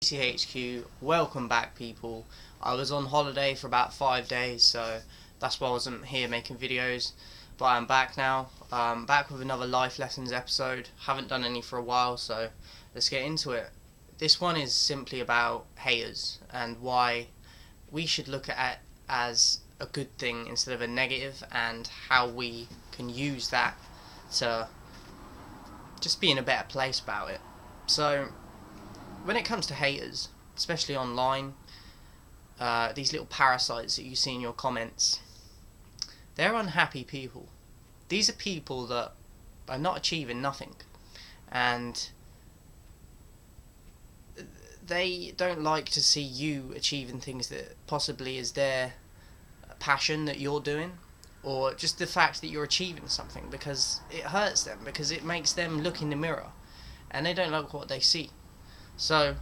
CHQ, welcome back people. I was on holiday for about 5 days, so that's why I wasn't here making videos, but I'm back now. Back with another life lessons episode. Haven't done any for a while, so let's get into it. This one is simply about haters and why we should look at it as a good thing instead of a negative, and how we can use that to just be in a better place about it. So when it comes to haters, especially online, these little parasites that you see in your comments, they're unhappy people. These are people that are not achieving nothing, and they don't like to see you achieving things that possibly is their passion that you're doing, or just the fact that you're achieving something, because it hurts them, because it makes them look in the mirror and they don't like what they see. So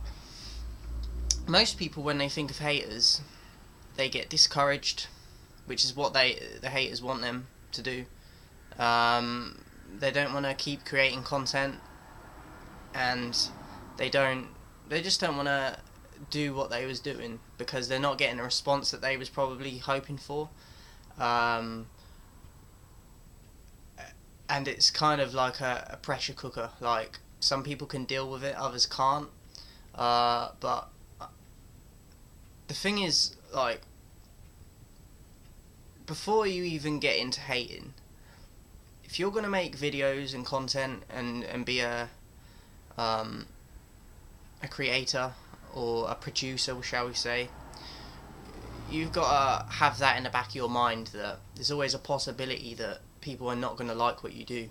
most people, when they think of haters, they get discouraged, which is what the haters want them to do. They don't want to keep creating content, and they just don't want to do what they was doing because they're not getting the response that they was probably hoping for. And it's kind of like a pressure cooker. Like, some people can deal with it, others can't. But the thing is, like, before you even get into hating, if you're gonna make videos and content and be a creator or a producer, shall we say, you've got to have that in the back of your mind, that there's always a possibility that people are not going to like what you do.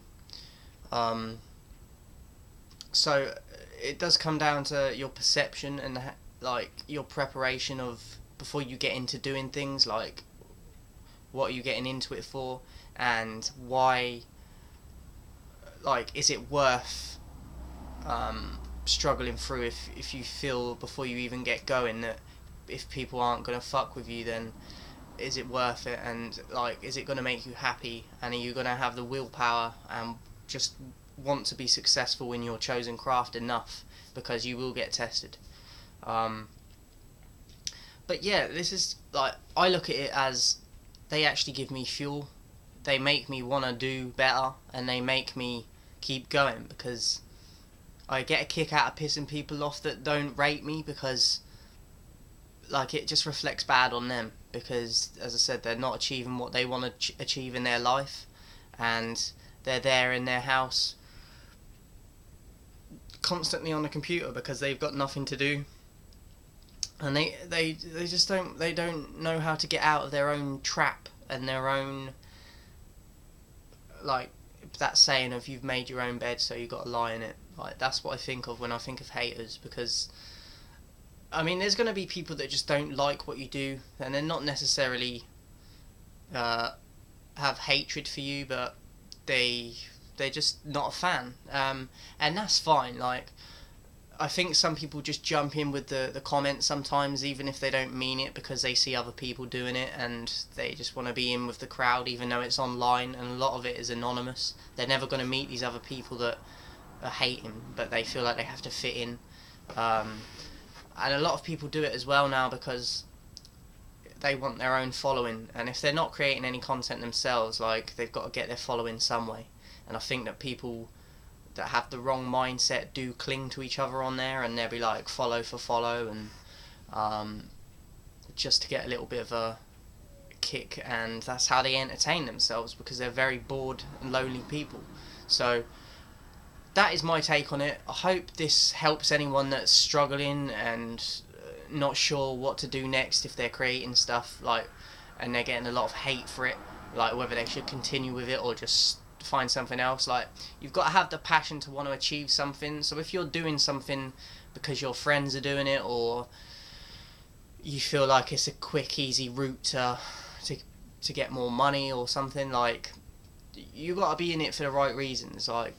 So it does come down to your perception and like your preparation of before you get into doing things, like what are you getting into it for, and why, like, is it worth struggling through if you feel before you even get going that if people aren't going to fuck with you, then is it worth it, and like, is it going to make you happy, and are you going to have the willpower and just want to be successful in your chosen craft enough, because you will get tested. But yeah, this is, like, I look at it as they actually give me fuel. They make me want to do better, and they make me keep going, because I get a kick out of pissing people off that don't rate me, because like, it just reflects bad on them, because as I said, they're not achieving what they want to achieve in their life, and they're there in their house constantly on the computer because they've got nothing to do, and they just don't know how to get out of their own trap and their own, like, that saying of you've made your own bed, so you got to lie in it. Like, that's what I think of when I think of haters, because I mean, there's going to be people that just don't like what you do, and they're not necessarily have hatred for you, but they're just not a fan, and that's fine. Like, I think some people just jump in with the comments sometimes, even if they don't mean it, because they see other people doing it and they just want to be in with the crowd, even though it's online and a lot of it is anonymous. They're never going to meet these other people that are hating, but they feel like they have to fit in. And a lot of people do it as well now because they want their own following, and if they're not creating any content themselves, like, they've got to get their following some way. And I think that people that have the wrong mindset do cling to each other on there, and they'll be like follow for follow, and just to get a little bit of a kick, and that's how they entertain themselves, because they're very bored and lonely people. So that is my take on it. I hope this helps anyone that's struggling and not sure what to do next if they're creating stuff, like, and they're getting a lot of hate for it, like whether they should continue with it or just find something else. Like, you've got to have the passion to want to achieve something. So if you're doing something because your friends are doing it, or you feel like it's a quick, easy route to get more money or something, like, you got to be in it for the right reasons. Like,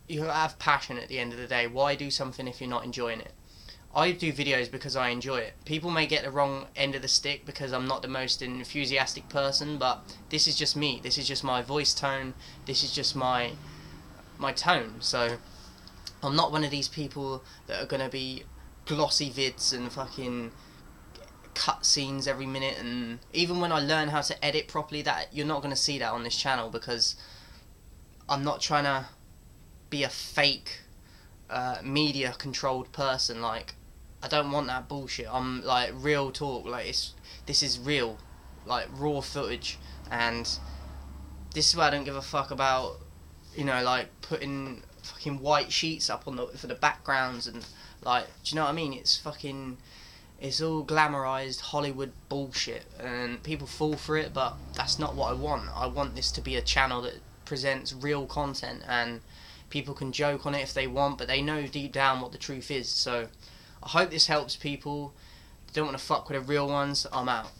you have passion at the end of the day. Why do something if you're not enjoying it? I do videos because I enjoy it. People may get the wrong end of the stick because I'm not the most enthusiastic person, but this is just me. This is just my voice tone. This is just my tone. So I'm not one of these people that are gonna be glossy vids and fucking cut scenes every minute. And even when I learn how to edit properly, that you're not gonna see that on this channel, because I'm not trying to be a fake media controlled person. Like, I don't want that bullshit. I'm like, real talk, like, this is real, like, raw footage. And this is why I don't give a fuck about, you know, like, putting fucking white sheets up on for the backgrounds, and like, do you know what I mean? It's all glamorized Hollywood bullshit, and people fall for it, but that's not what I want. I want this to be a channel that presents real content, and people can joke on it if they want, but they know deep down what the truth is. So I hope this helps people. If they don't want to fuck with the real ones, I'm out.